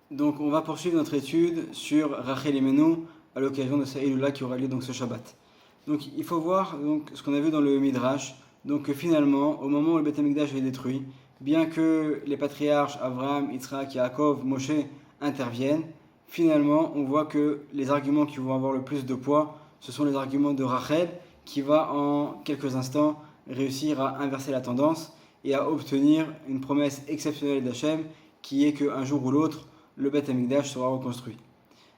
Donc on va poursuivre notre étude sur Rachel Imenu à l'occasion de sa Iloula qui aura lieu donc ce Shabbat. Donc il faut voir donc, ce qu'on a vu dans le Midrash, donc que finalement au moment où le Beth Amikdash est détruit, bien que les patriarches Abraham, Yitzhak, Yaakov, Moshe interviennent, finalement on voit que les arguments qui vont avoir le plus de poids, ce sont les arguments de Rachel qui va en quelques instants réussir à inverser la tendance et à obtenir une promesse exceptionnelle d'Hachem qui est qu'un jour ou l'autre, le Beth Amikdash sera reconstruit.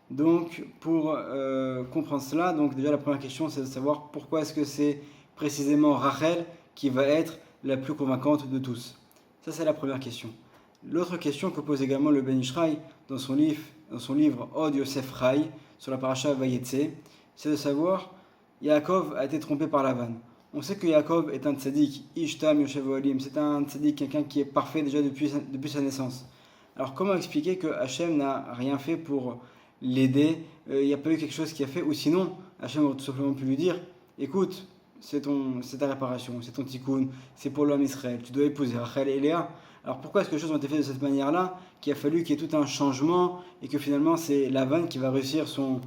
Donc, pour comprendre cela, donc déjà la première question, c'est de savoir pourquoi est-ce que c'est précisément Rachel qui va être la plus convaincante de tous. Ça, c'est la première question. L'autre question que pose également le Ben Ishraï dans son livre Od Yosef Rai, sur la paracha Vayetse, c'est de savoir, Yaakov a été trompé par Lavan. On sait que Yaakov est un tzaddik, Ishtam Yoshev Ohalim, c'est un tzaddik, quelqu'un qui est parfait déjà depuis sa naissance. Alors comment expliquer que Hachem n'a rien fait pour l'aider, il n'y a pas eu quelque chose qui a fait, ou sinon Hachem aurait tout simplement pu lui dire, écoute, c'est ta réparation, c'est ton tikkun, c'est pour l'homme Israël, tu dois épouser Rachel et Léa. Alors pourquoi est-ce que les choses ont été faites de cette manière-là, qu'il a fallu qu'il y ait tout un changement, et que finalement c'est Lavan qui va réussir son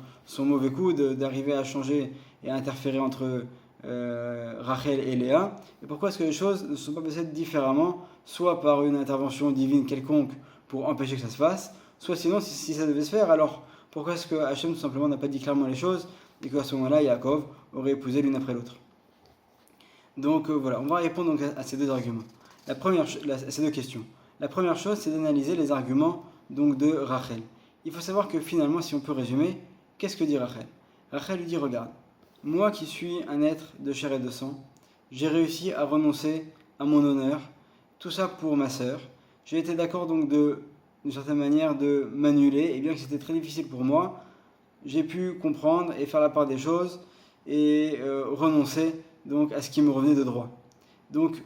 mauvais coup d'arriver à changer et à interférer entre Rachel et Léa, et pourquoi est-ce que les choses ne sont pas passées différemment, soit par une intervention divine quelconque pour empêcher que ça se fasse, soit sinon si ça devait se faire, alors pourquoi est-ce que Hachem tout simplement n'a pas dit clairement les choses et qu'à ce moment-là Yaakov aurait épousé l'une après l'autre. Donc voilà, on va répondre donc à ces deux arguments. Ces deux questions. La première chose, c'est d'analyser les arguments donc de Rachel. Il faut savoir que finalement, si on peut résumer, qu'est-ce que dit Rachel? Rachel lui dit, regarde, moi qui suis un être de chair et de sang, j'ai réussi à renoncer à mon honneur, tout ça pour ma sœur. J'ai été d'accord donc d'une certaine manière de m'annuler, et bien que c'était très difficile pour moi, j'ai pu comprendre et faire la part des choses et renoncer donc à ce qui me revenait de droit. Donc,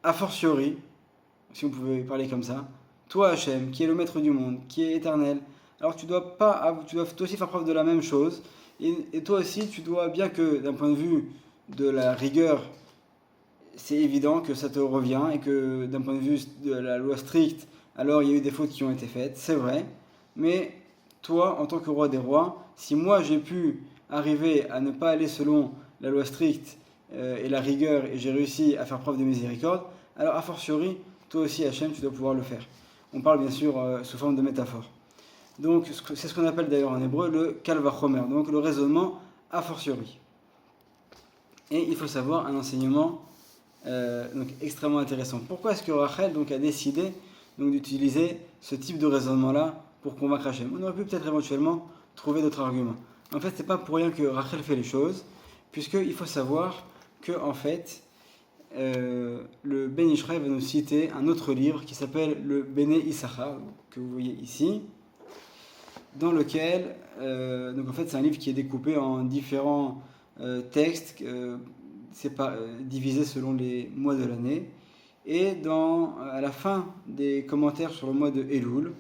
a fortiori, si on pouvait parler comme ça, toi Hachem, qui est le maître du monde, qui est éternel, alors tu dois toi aussi faire preuve de la même chose, et toi aussi tu dois, bien que d'un point de vue de la rigueur, c'est évident que ça te revient, et que d'un point de vue de la loi stricte, alors il y a eu des fautes qui ont été faites, c'est vrai, mais toi, en tant que roi des rois, si moi j'ai pu arriver à ne pas aller selon la loi stricte et la rigueur, et j'ai réussi à faire preuve de miséricorde, alors a fortiori, toi aussi Hachem, tu dois pouvoir le faire. On parle bien sûr sous forme de métaphore. Donc c'est ce qu'on appelle d'ailleurs en hébreu le kal vachomer, donc le raisonnement a fortiori. Et il faut savoir un enseignement donc extrêmement intéressant. Pourquoi est-ce que Rachel donc, a décidé donc, d'utiliser ce type de raisonnement-là pour convaincre Hachem? On aurait pu peut-être éventuellement trouver d'autres arguments. En fait, c'est pas pour rien que Rachel fait les choses, puisqu'il faut savoir que en fait, le Ben Ishraï va nous citer un autre livre qui s'appelle le Bene Issachar, que vous voyez ici, dans lequel, donc en fait, c'est un livre qui est découpé en différents textes, divisé selon les mois de l'année. Et à la fin des commentaires sur le mois de Elul,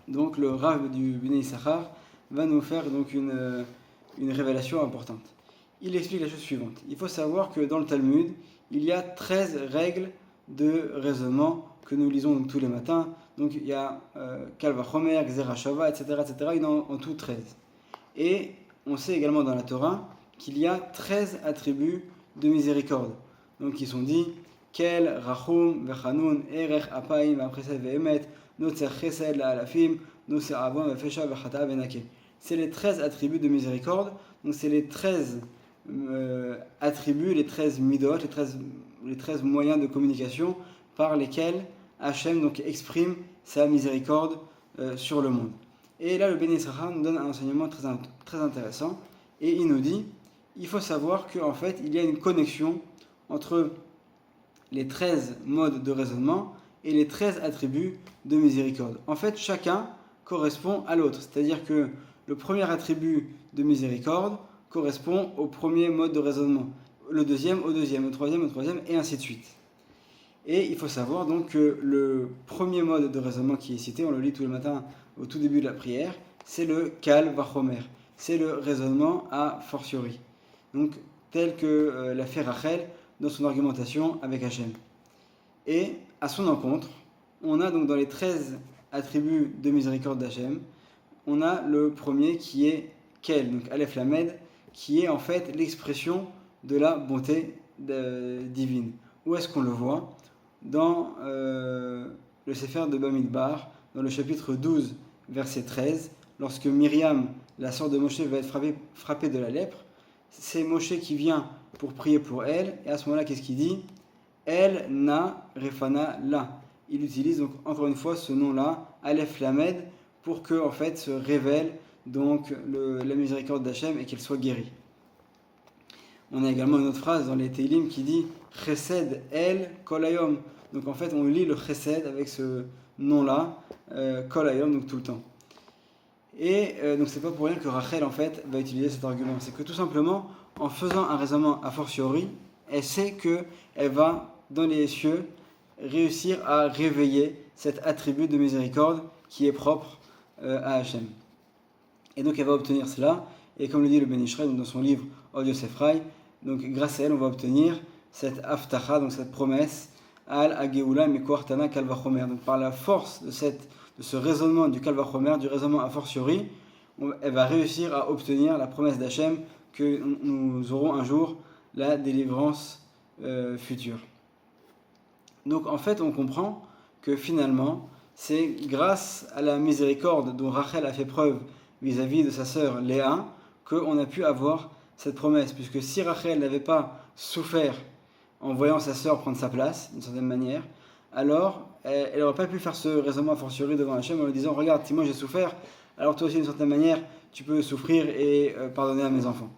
donc le Rav du Bnei Issachar va nous faire donc une révélation importante. Il explique la chose suivante. Il faut savoir que dans le Talmud, il y a 13 règles de raisonnement que nous lisons donc tous les matins. Donc il y a Kal Vachomer, Gzera Shava, etc., etc. Il y en a en tout 13. Et on sait également dans la Torah qu'il y a 13 attributs de miséricorde. Donc ils sont dit Kel, Rachum, Vechanun, Erech, Apaim, Vapresed, Vehemet, Notzer Chesed, La'alafim, Notzer Avon, Vefesha, Vechata, Venake. C'est les 13 attributs de miséricorde. Donc c'est les 13 attributs, les 13 midot, les 13 moyens de communication par lesquels Hachem donc exprime sa miséricorde sur le monde. Et là, le Bnei Issachar nous donne un enseignement très, très intéressant, et il nous dit, il faut savoir qu'en fait, il y a une connexion entre les 13 modes de raisonnement et les 13 attributs de miséricorde. En fait, chacun correspond à l'autre, c'est-à-dire que le premier attribut de miséricorde correspond au premier mode de raisonnement, le deuxième au deuxième, au troisième, et ainsi de suite. Et il faut savoir donc que le premier mode de raisonnement qui est cité, on le lit tous les matins au tout début de la prière, c'est le Kal Vachomer, c'est le raisonnement a fortiori. Donc tel que l'a fait Rachel dans son argumentation avec Hachem. Et à son encontre, on a donc dans les 13 attributs de miséricorde d'Hachem, on a le premier qui est Kel, donc Aleph Lamed, qui est en fait l'expression de la bonté divine. Où est-ce qu'on le voit? Dans le Sefer de Bamidbar, dans le chapitre 12, verset 13, lorsque Myriam, la sœur de Moshe, va être frappée de la lèpre, c'est Moshe qui vient pour prier pour elle, et à ce moment-là, qu'est-ce qu'il dit? El na refana la. Il utilise donc encore une fois ce nom-là, Aleph Lamed, pour que en fait se révèle donc la miséricorde d'Hachem et qu'elle soit guérie. On a également une autre phrase dans les Teilim qui dit Chesed El Kolayom. Donc en fait on lit le Chesed avec ce nom-là, Kolayom, donc tout le temps. Et donc c'est pas pour rien que Rachel en fait va utiliser cet argument. C'est que tout simplement en faisant un raisonnement a fortiori, elle sait qu'elle va dans les cieux réussir à réveiller cet attribut de miséricorde qui est propre à Hachem. Et donc elle va obtenir cela, et comme le dit le Ben Ish Chai dans son livre Od Yosef Rai, donc grâce à elle on va obtenir cette aftacha, donc cette promesse, al ageula mekoach tana kal vachomer. Donc par la force de ce raisonnement du kal vachomer, du raisonnement a fortiori, elle va réussir à obtenir la promesse d'Hachem que nous aurons un jour la délivrance future. Donc en fait on comprend que finalement c'est grâce à la miséricorde dont Rachel a fait preuve vis-à-vis de sa sœur Léa qu'on a pu avoir cette promesse, puisque si Rachel n'avait pas souffert en voyant sa sœur prendre sa place d'une certaine manière, alors elle n'aurait pas pu faire ce raisonnement a fortiori devant Hachem en lui disant regarde, si moi j'ai souffert, alors toi aussi d'une certaine manière tu peux souffrir et pardonner à mes enfants.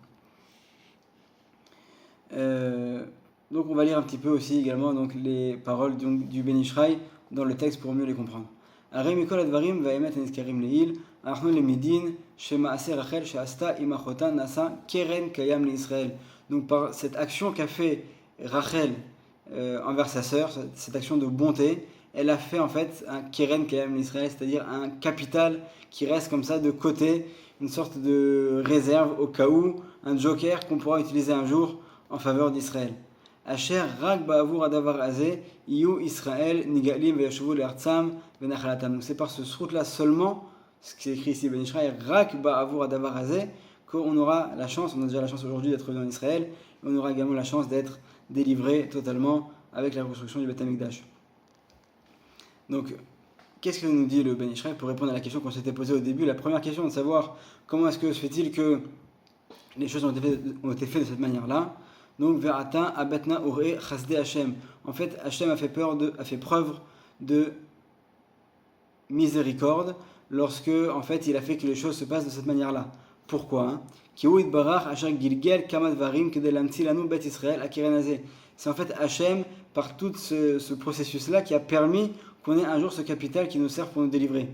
Donc on va lire un petit peu aussi également donc, les paroles du Ben Ish Chai dans le texte pour mieux les comprendre. הרי מכל הדברים והאמת הנזכרים לעיל, אנחנו למדים שמעשה רחל שעשתה עם אחותה נעשה קרן קיים לישראל. Donc par cette action qu'a fait Rachel envers sa sœur, cette action de bonté, elle a fait en fait un keren kayam l'Israël, c'est-à-dire un capital qui reste comme ça de côté, une sorte de réserve au cas où, un joker qu'on pourra utiliser un jour en faveur d'Israël. Asher rak ba'avur adavar azeh iyu Israël nigalim ve'yashuvu le'artzam ve'nachalatam. Donc c'est par ce srout-là seulement, ce qui est écrit ici Ben Ish Chai, rak ba'avur adavar azeh, qu'on aura la chance, on a déjà la chance aujourd'hui d'être revenu en Israël, et on aura également la chance d'être délivré totalement avec la reconstruction du Beth Amikdash. Donc, qu'est-ce que nous dit le Ben Ish Chai pour répondre à la question qu'on s'était posée au début? La première question est de savoir comment est-ce que se fait-il que les choses ont été faites de cette manière-là. Donc, Ve'ata abetna ure chasde Hashem. En fait, Hashem a fait preuve de miséricorde lorsque, en fait, il a fait que les choses se passent de cette manière-là. Pourquoi? C'est en fait Hachem, par tout ce processus-là, qui a permis qu'on ait un jour ce capital qui nous sert pour nous délivrer.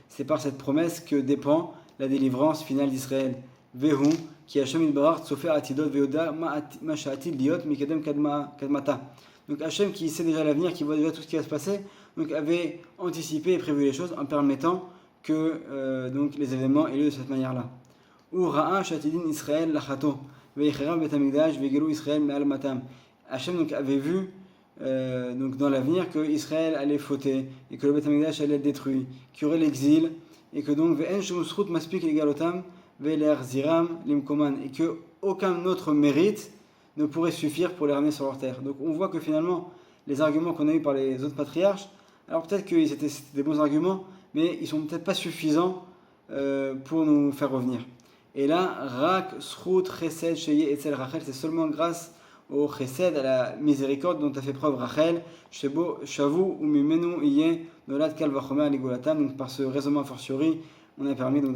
C'est par cette promesse que dépend la délivrance finale d'Israël. Donc Hachem qui sait déjà l'avenir, qui voit déjà tout ce qui va se passer, donc avait anticipé et prévu les choses en permettant que donc les événements aient lieu de cette manière-là. Hachem donc avait vu donc dans l'avenir que Israël allait fauter et que le Beth Amikdash allait être détruit, qu'il y aurait l'exil et que donc et que aucun autre mérite ne pourrait suffire pour les ramener sur leur terre. Donc on voit que finalement les arguments qu'on a eus par les autres patriarches, alors peut-être que c'était des bons arguments, mais ils sont peut-être pas suffisants pour nous faire revenir. Et là, Rak, Srout, Chesed, Sheye, Etzel, Rachel, c'est seulement grâce au Chesed, à la miséricorde dont a fait preuve Rachel, Shebo, Shavu, Umimenu, Iye, Nolad, Kal, Vachomer, Ligolatam. Donc par ce raisonnement a fortiori, on a permis donc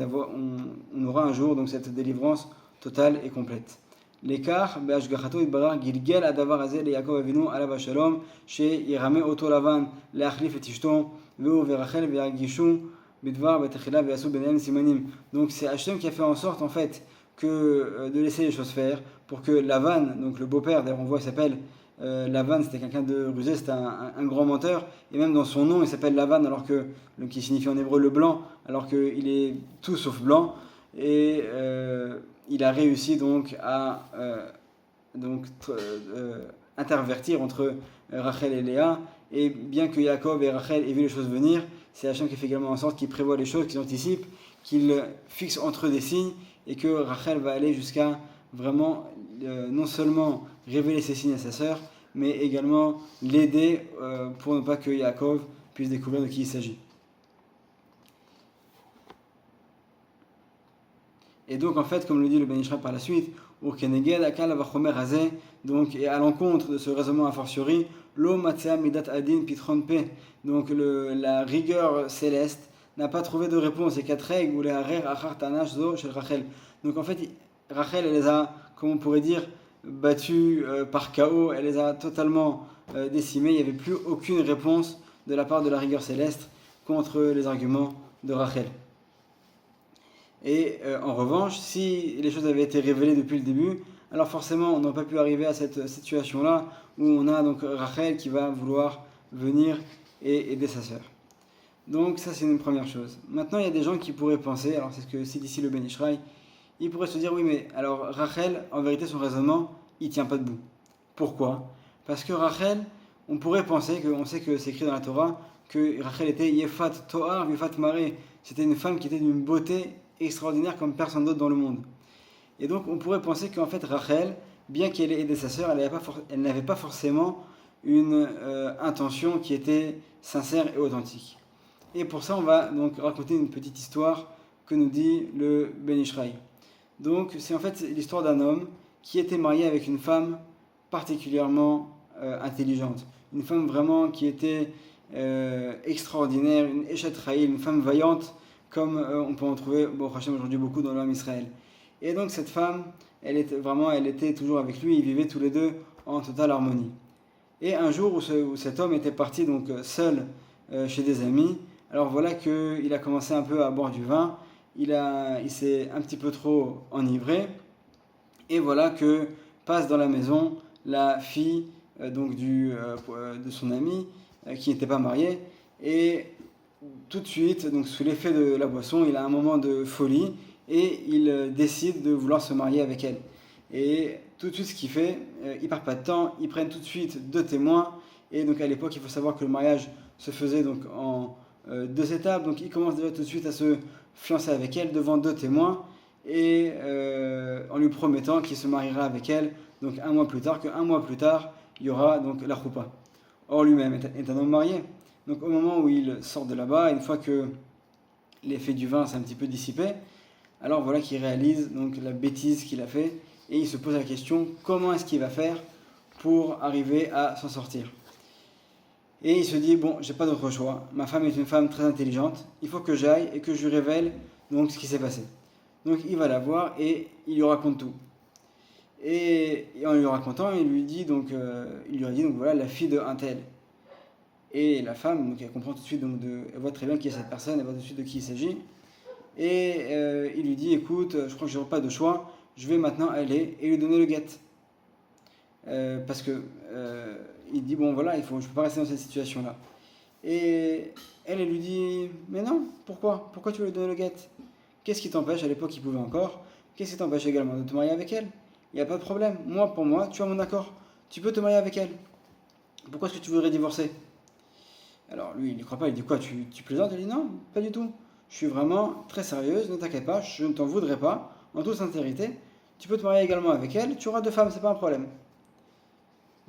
on aura un jour donc cette délivrance totale et complète. L'écart, Be'ashgachato Idbarar, Gilgel, Adavar Azel, et Yaakov Avinu, Alav Shalom, She, Yirame, Oto Lavan, Leachlif et Tishton, Veo, Verachel, Veagishu, Bidvar, Betechila, Veasu, Benem, Simanim. Donc c'est Hachem qui a fait en sorte en fait que de laisser les choses faire pour que Lavan, donc le beau-père, d'ailleurs on voit il s'appelle Lavan, c'était quelqu'un de rusé, c'était un grand menteur, et même dans son nom il s'appelle Lavan, alors que, qui signifie en hébreu le blanc, alors qu'il est tout sauf blanc, et il a réussi donc à intervertir entre Rachel et Léa. Et bien que Yaakov et Rachel aient vu les choses venir, c'est Hachem qui fait également en sorte qu'il prévoit les choses, qu'il anticipe, qu'il fixe entre eux des signes, et que Rachel va aller jusqu'à vraiment non seulement révéler ses signes à sa sœur, mais également l'aider pour ne pas que Yaakov puisse découvrir de qui il s'agit. Et donc en fait, comme le dit le Ben Ish Chai par la suite, donc, et à l'encontre de ce raisonnement a fortiori, lo matzea midat adin pitron pe, donc la rigueur céleste n'a pas trouvé de réponse, et katreg ou les harer achar tanash zo shel Rachel. Donc en fait, Rachel, elle les a, comme on pourrait dire, battus par chaos, elle les a totalement décimés, il n'y avait plus aucune réponse de la part de la rigueur céleste contre les arguments de Rachel. Et en revanche, si les choses avaient été révélées depuis le début, alors forcément on n'aurait pas pu arriver à cette situation-là où on a donc Rachel qui va vouloir venir et aider sa sœur. Donc ça c'est une première chose. Maintenant il y a des gens qui pourraient penser, alors c'est ce que cite ici le Ben Ish Chai, ils pourraient se dire oui mais alors Rachel, en vérité son raisonnement, il tient pas debout. Pourquoi ? Parce que Rachel, on pourrait penser, on sait que c'est écrit dans la Torah, que Rachel était Yefat Toar, Yefat Mare, c'était une femme qui était d'une beauté extraordinaire comme personne d'autre dans le monde. Et donc on pourrait penser qu'en fait Rachel, bien qu'elle ait aidé sa sœur, elle n'avait pas forcément une intention qui était sincère et authentique. Et pour ça on va donc raconter une petite histoire que nous dit le Ben Ish Chai. Donc c'est en fait l'histoire d'un homme qui était marié avec une femme particulièrement intelligente, une femme vraiment qui était extraordinaire, une Eshet Chayil, une femme vaillante, comme on peut en trouver aujourd'hui beaucoup dans l'homme Israël. Et donc cette femme, elle était toujours avec lui, ils vivaient tous les deux en totale harmonie. Et un jour où cet homme était parti donc seul chez des amis, alors voilà qu'il a commencé un peu à boire du vin, il s'est un petit peu trop enivré, et voilà que passe dans la maison la fille de son ami qui n'était pas mariée, et tout de suite, donc sous l'effet de la boisson, il a un moment de folie et il décide de vouloir se marier avec elle. Et tout de suite, ce qu'il fait, il perd pas de temps, ils prennent tout de suite 2 témoins. Et donc à l'époque, il faut savoir que le mariage se faisait donc en 2 étapes. Donc il commence déjà tout de suite à se fiancer avec elle devant 2 témoins et en lui promettant qu'il se mariera avec elle. Donc un mois plus tard, il y aura donc la choupa. Or lui-même est un homme marié. Donc au moment où il sort de là-bas, une fois que l'effet du vin s'est un petit peu dissipé, alors voilà qu'il réalise donc la bêtise qu'il a fait et il se pose la question comment est-ce qu'il va faire pour arriver à s'en sortir. Et il se dit bon, j'ai pas d'autre choix, ma femme est une femme très intelligente, il faut que j'aille et que je lui révèle donc ce qui s'est passé. Donc il va la voir et il lui raconte tout. Et en lui racontant, il lui a dit donc voilà la fille de un tel. Et la femme, donc elle comprend tout de suite, elle voit très bien qui est cette personne, elle voit tout de suite de qui il s'agit. Et il lui dit, écoute, je crois que je n'aurai pas de choix, je vais maintenant aller et lui donner le guet. Parce que il dit, bon voilà, je ne peux pas rester dans cette situation-là. Et elle lui dit, mais non, pourquoi tu veux lui donner le guet? Qu'est-ce qui t'empêche, à l'époque il pouvait encore, qu'est-ce qui t'empêche également de te marier avec elle? Il n'y a pas de problème, pour moi, tu as mon accord, tu peux te marier avec elle. Pourquoi est-ce que tu voudrais divorcer? Alors lui, il n'y croit pas, il dit quoi, tu plaisantes? Elle dit non, pas du tout. Je suis vraiment très sérieuse, ne t'inquiète pas, je ne t'en voudrais pas, en toute sincérité. Tu peux te marier également avec elle, tu auras 2 femmes, c'est pas un problème.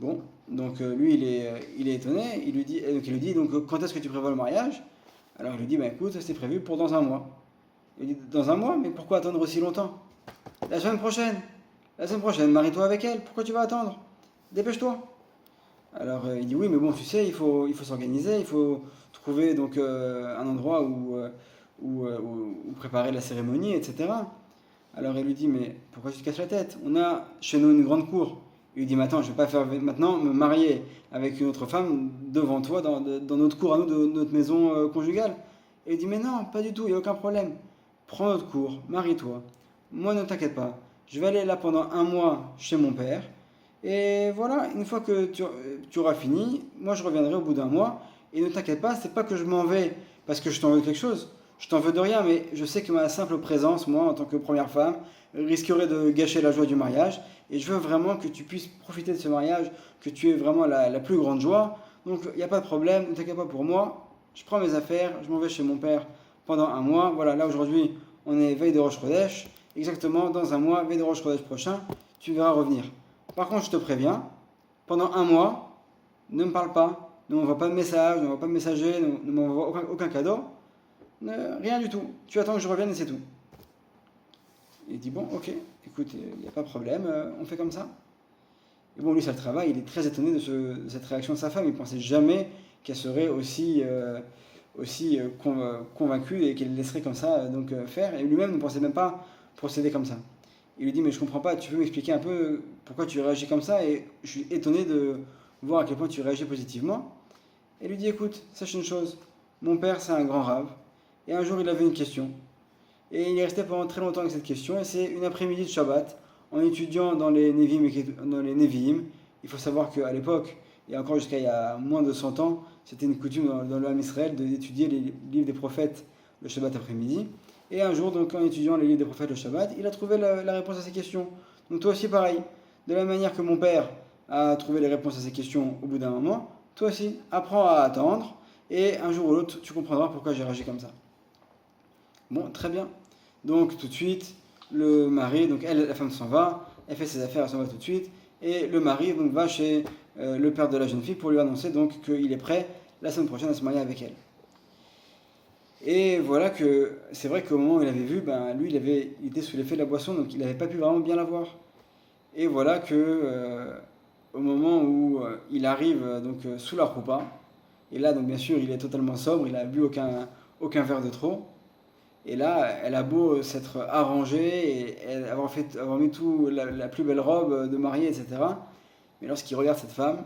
Bon, donc lui, il est étonné, il lui dit donc quand est-ce que tu prévois le mariage? Alors il lui dit, écoute, c'est prévu pour dans un mois. Il dit, dans un mois? Mais pourquoi attendre aussi longtemps? La semaine prochaine, marie-toi avec elle, pourquoi tu vas attendre? Dépêche-toi. Alors il dit oui mais bon tu sais il faut s'organiser, il faut trouver donc un endroit où préparer la cérémonie, etc. Alors elle lui dit mais pourquoi tu te casses la tête? On a chez nous une grande cour. Il lui dit mais attends, je ne vais pas faire maintenant me marier avec une autre femme devant toi dans notre cour à nous, de notre maison conjugale. Et il dit mais non, pas du tout, il n'y a aucun problème. Prends notre cour, marie-toi. Moi ne t'inquiète pas, je vais aller là pendant 1 mois chez mon père. Et voilà, une fois que tu auras fini, moi je reviendrai au bout d'1 mois. Et ne t'inquiète pas, c'est pas que je m'en vais parce que je t'en veux quelque chose. je t'en veux de rien, mais je sais que ma simple présence, moi, en tant que première femme, risquerait de gâcher la joie du mariage. Et je veux vraiment que tu puisses profiter de ce mariage, que tu aies vraiment la plus grande joie. Donc, il n'y a pas de problème, ne t'inquiète pas pour moi. Je prends mes affaires, je m'en vais chez mon père pendant un mois. Voilà, là aujourd'hui, on est veille de Rosh Chodesh. Exactement, dans un mois, veille de Rosh Chodesh prochain, tu verras revenir. Par contre, je te préviens, pendant un mois, ne me parle pas, ne m'envoie pas de message, ne m'envoie pas de messager, ne m'envoie aucun cadeau. Rien du tout. Tu attends que je revienne et c'est tout. Il dit bon, ok, écoute, il n'y a pas de problème, on fait comme ça. Et bon, lui, ça le travaille, il est très étonné de cette réaction de sa femme. Il ne pensait jamais qu'elle serait aussi convaincue et qu'elle laisserait comme ça faire. Et lui-même ne pensait même pas procéder comme ça. Il lui dit mais je comprends pas, tu peux m'expliquer un peu pourquoi tu réagis comme ça? Et je suis étonné de voir à quel point tu réagis positivement. Et il lui dit écoute, sache une chose, mon père c'est un grand rave. Et un jour il avait une question. Et il est resté pendant très longtemps avec cette question. Et c'est une après-midi de Shabbat, en étudiant dans les Nevi'im. Il faut savoir qu'à l'époque, et encore jusqu'à il y a moins de 100 ans, c'était une coutume dans le Ham Israël d'étudier les livres des prophètes le Shabbat après-midi. Et un jour, donc, en étudiant les livres des prophètes le Shabbat, il a trouvé la réponse à ces questions. Donc toi aussi, pareil. De la même manière que mon père a trouvé les réponses à ces questions au bout d'un moment, toi aussi, apprends à attendre. Et un jour ou l'autre, tu comprendras pourquoi j'ai réagi comme ça. Bon, très bien. Donc tout de suite, le mari, donc elle, la femme s'en va, elle fait ses affaires, elle s'en va tout de suite. Et le mari donc, va chez le père de la jeune fille pour lui annoncer donc qu'il est prêt la semaine prochaine à se marier avec elle. Et voilà que c'est vrai qu'au moment où il avait vu, lui il était sous l'effet de la boisson, donc il n'avait pas pu vraiment bien la voir. Et voilà que au moment où il arrive sous la roupa, et là donc bien sûr il est totalement sobre, il n'a bu aucun verre de trop. Et là, elle a beau s'être arrangée et avoir mis tout la plus belle robe de mariée, etc. Mais lorsqu'il regarde cette femme,